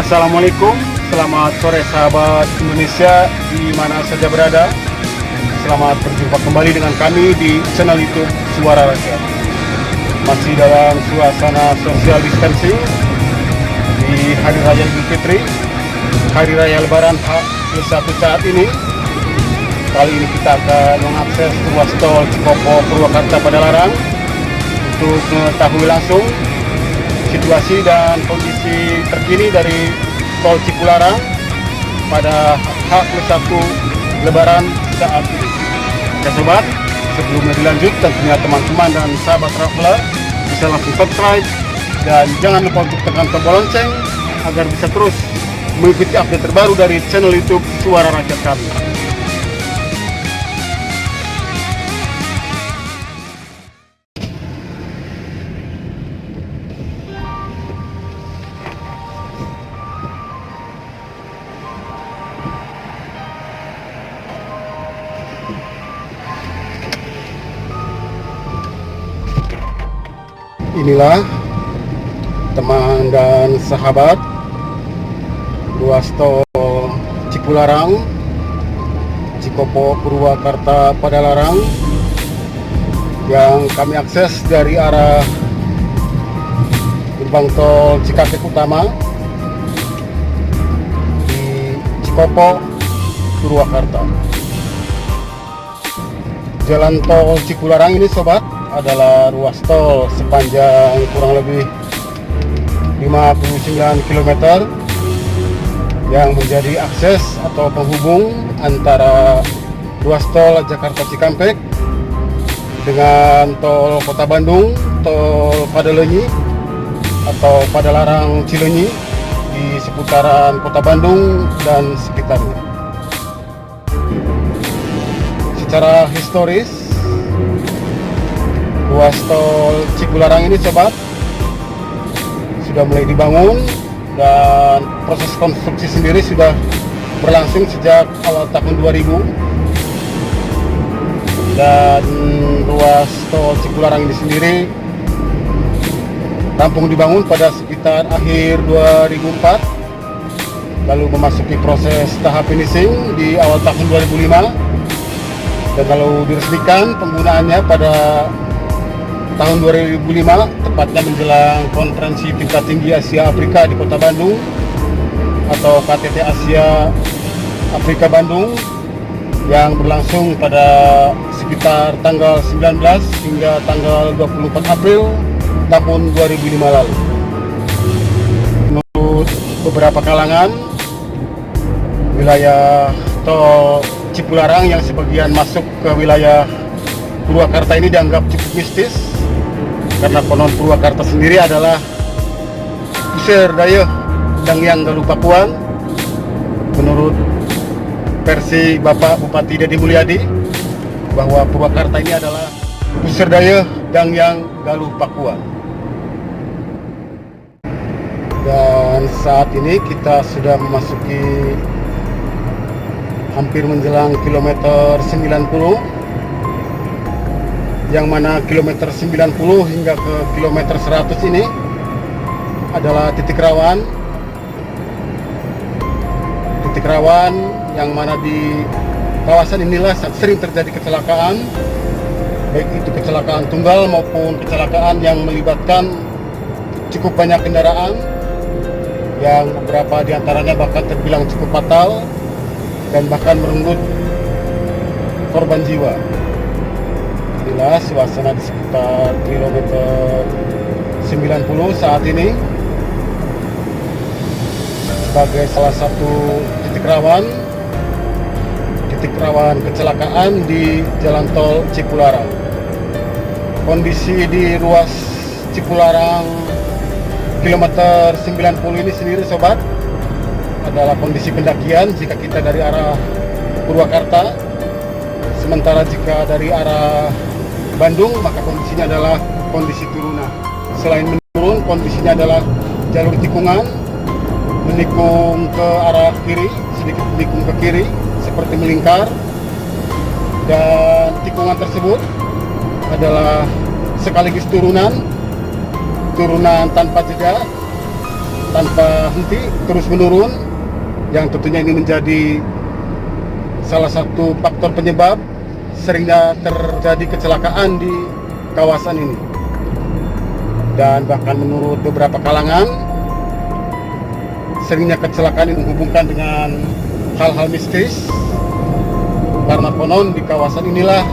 Assalamualaikum, selamat sore sahabat Indonesia di mana saja berada. Selamat berjumpa kembali dengan kami di channel YouTube Suara Rakyat. Masih dalam suasana social distancing di Hari Raya Idul Fitri, Hari Raya Lebaran H+1 saat ini. Kali ini kita akan mengakses ruas tol Cikopo Purwakarta Padalarang untuk mengetahui langsung situasi dan kondisi terkini dari tol Cipularang pada H+1 Lebaran saat ini. Ya sobat, sebelumnya dilanjut tentunya teman-teman dan sahabat traveler bisa langsung subscribe dan jangan lupa untuk tekan tombol lonceng agar bisa terus mengikuti update terbaru dari channel YouTube Suara Rakyat kami. Inilah teman dan sahabat ruas tol Cipularang Cikopo Purwakarta Padalarang yang kami akses dari arah gerbang tol Cikampek Utama di Cikopo Purwakarta. Jalan tol Cipularang ini sobat adalah ruas tol sepanjang kurang lebih 59 km yang menjadi akses atau penghubung antara ruas tol Jakarta Cikampek dengan tol Kota Bandung, tol Padalenyi atau Padalarang Cileunyi di seputaran Kota Bandung dan sekitarnya. Secara historis, ruas tol Cipularang ini sobat sudah mulai dibangun dan proses konstruksi sendiri sudah berlangsung sejak awal tahun 2000, dan ruas tol Cipularang ini sendiri rampung dibangun pada sekitar akhir 2004 lalu memasuki proses tahap finishing di awal tahun 2005 dan lalu diresmikan penggunaannya pada tahun 2005, tepatnya menjelang konferensi tingkat tinggi Asia Afrika di Kota Bandung atau KTT Asia Afrika Bandung yang berlangsung pada sekitar tanggal 19 hingga tanggal 24 April tahun 2005 lalu. Menurut beberapa kalangan, wilayah tol Cipularang yang sebagian masuk ke wilayah Purwakarta ini dianggap cukup mistis karena konon Purwakarta sendiri adalah pusir daya Dangyang Galuh Pakuan. Menurut versi Bapak Bupati Deddy Mulyadi bahwa Purwakarta ini adalah pusir daya Dangyang Galuh Pakuan. Dan saat ini kita sudah memasuki hampir menjelang kilometer 90, yang mana kilometer 90 hingga ke kilometer 100 ini adalah titik rawan yang mana di kawasan inilah sering terjadi kecelakaan, baik itu kecelakaan tunggal maupun kecelakaan yang melibatkan cukup banyak kendaraan, yang beberapa diantaranya bahkan terbilang cukup fatal dan bahkan merenggut korban jiwa. Inilah suasana di sekitar kilometer 90 saat ini sebagai salah satu titik rawan kecelakaan di jalan tol Cipularang. Kondisi di ruas Cipularang kilometer 90 ini sendiri sobat adalah kondisi pendakian jika kita dari arah Purwakarta, sementara jika dari arah Bandung maka kondisinya adalah kondisi turunan. Selain menurun, kondisinya adalah jalur tikungan menikung ke arah kiri, sedikit menikung ke kiri seperti melingkar, dan tikungan tersebut adalah sekaligus turunan tanpa jeda, tanpa henti terus menurun, yang tentunya ini menjadi salah satu faktor penyebab seringnya terjadi kecelakaan di kawasan ini. Dan bahkan menurut beberapa kalangan, seringnya kecelakaan ini menghubungkan dengan hal-hal mistis, karena konon di kawasan inilah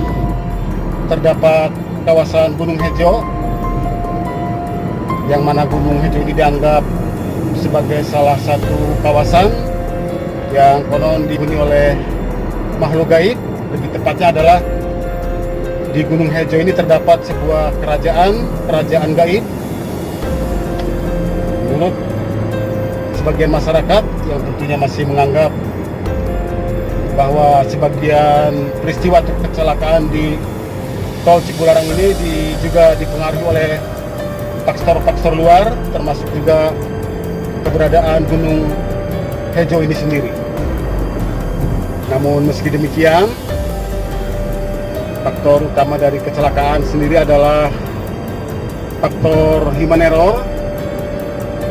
terdapat kawasan Gunung Hejo, yang mana Gunung Hejo ini dianggap sebagai salah satu kawasan yang konon dihuni oleh makhluk gaib. Lebih tepatnya adalah di Gunung Hejo ini terdapat sebuah kerajaan gaib. Menurut sebagian masyarakat yang tentunya masih menganggap bahwa sebagian peristiwa kecelakaan di tol Cipularang ini juga dipengaruhi oleh faktor-faktor luar, termasuk juga keberadaan Gunung Hejo ini sendiri. Namun meski demikian, faktor utama dari kecelakaan sendiri adalah faktor human error.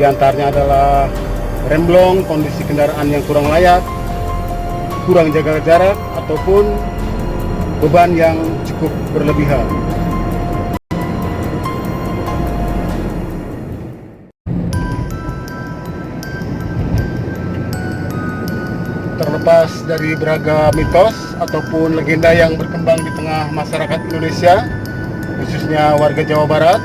Di antaranya adalah remblong, kondisi kendaraan yang kurang layak, kurang jaga jarak, ataupun beban yang cukup berlebihan. Terlepas dari beragam mitos ataupun legenda yang berkembang di tengah masyarakat Indonesia, khususnya warga Jawa Barat,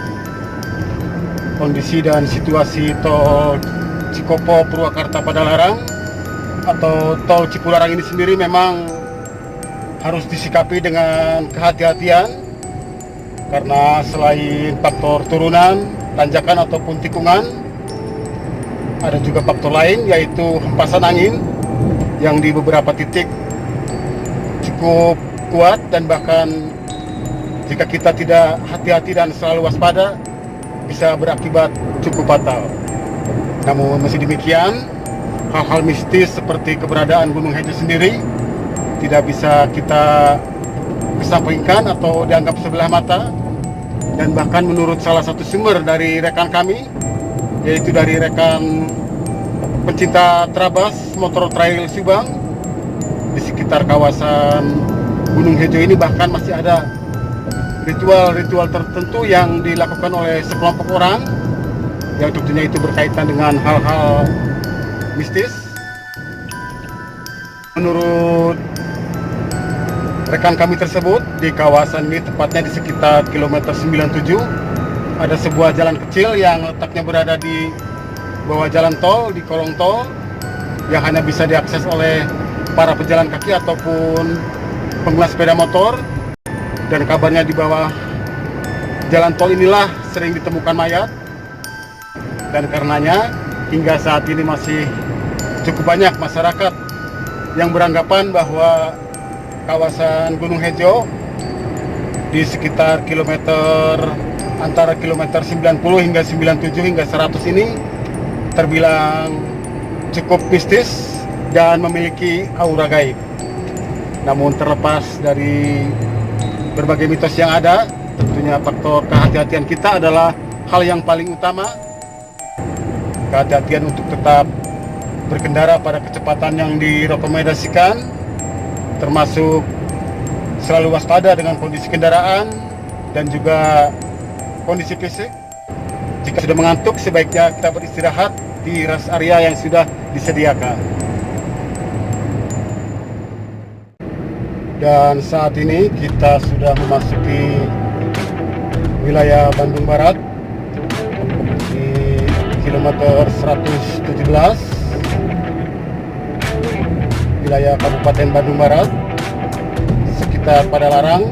kondisi dan situasi tol Cikopo Purwakarta Padalarang atau tol Cipularang ini sendiri memang harus disikapi dengan kehati-hatian, karena selain faktor turunan, tanjakan ataupun tikungan, ada juga faktor lain, yaitu hempasan angin yang di beberapa titik cukup kuat, dan bahkan jika kita tidak hati-hati dan selalu waspada bisa berakibat cukup fatal. Namun meski demikian, hal-hal mistis seperti keberadaan Gunung Hejo sendiri tidak bisa kita kesampingkan atau dianggap sebelah mata. Dan bahkan menurut salah satu sumber dari rekan kami, yaitu dari rekan pencinta Trabas Motor Trail Subang, di sekitar kawasan Gunung Hejo ini bahkan masih ada ritual-ritual tertentu yang dilakukan oleh sekelompok orang, yang tentunya itu berkaitan dengan hal-hal mistis. Menurut rekan kami tersebut, di kawasan ini, tepatnya di sekitar kilometer 97, ada sebuah jalan kecil yang letaknya berada di bawah jalan tol, di kolong tol, yang hanya bisa diakses oleh para pejalan kaki ataupun pengguna sepeda motor. Dan kabarnya di bawah jalan tol inilah sering ditemukan mayat, dan karenanya hingga saat ini masih cukup banyak masyarakat yang beranggapan bahwa kawasan Gunung Hejo di sekitar antara kilometer 90 hingga 97 hingga 100 ini terbilang cukup mistis dan memiliki aura gaib. Namun terlepas dari berbagai mitos yang ada, tentunya faktor kehati-hatian kita adalah hal yang paling utama. Kehati-hatian untuk tetap berkendara pada kecepatan yang direkomendasikan, termasuk selalu waspada dengan kondisi kendaraan dan juga kondisi fisik. Jika sudah mengantuk, sebaiknya kita beristirahat di rest area yang sudah disediakan. Dan saat ini kita sudah memasuki wilayah Bandung Barat di kilometer 117, wilayah Kabupaten Bandung Barat, sekitar Padalarang.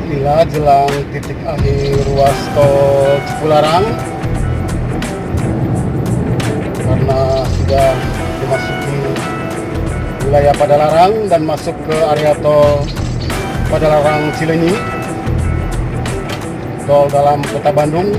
Inilah jelang titik akhir ruas tol Cipularang, karena sudah memasuki wilayah Padalarang dan masuk ke area tol Padalarang Cileunyi, tol dalam kota Bandung.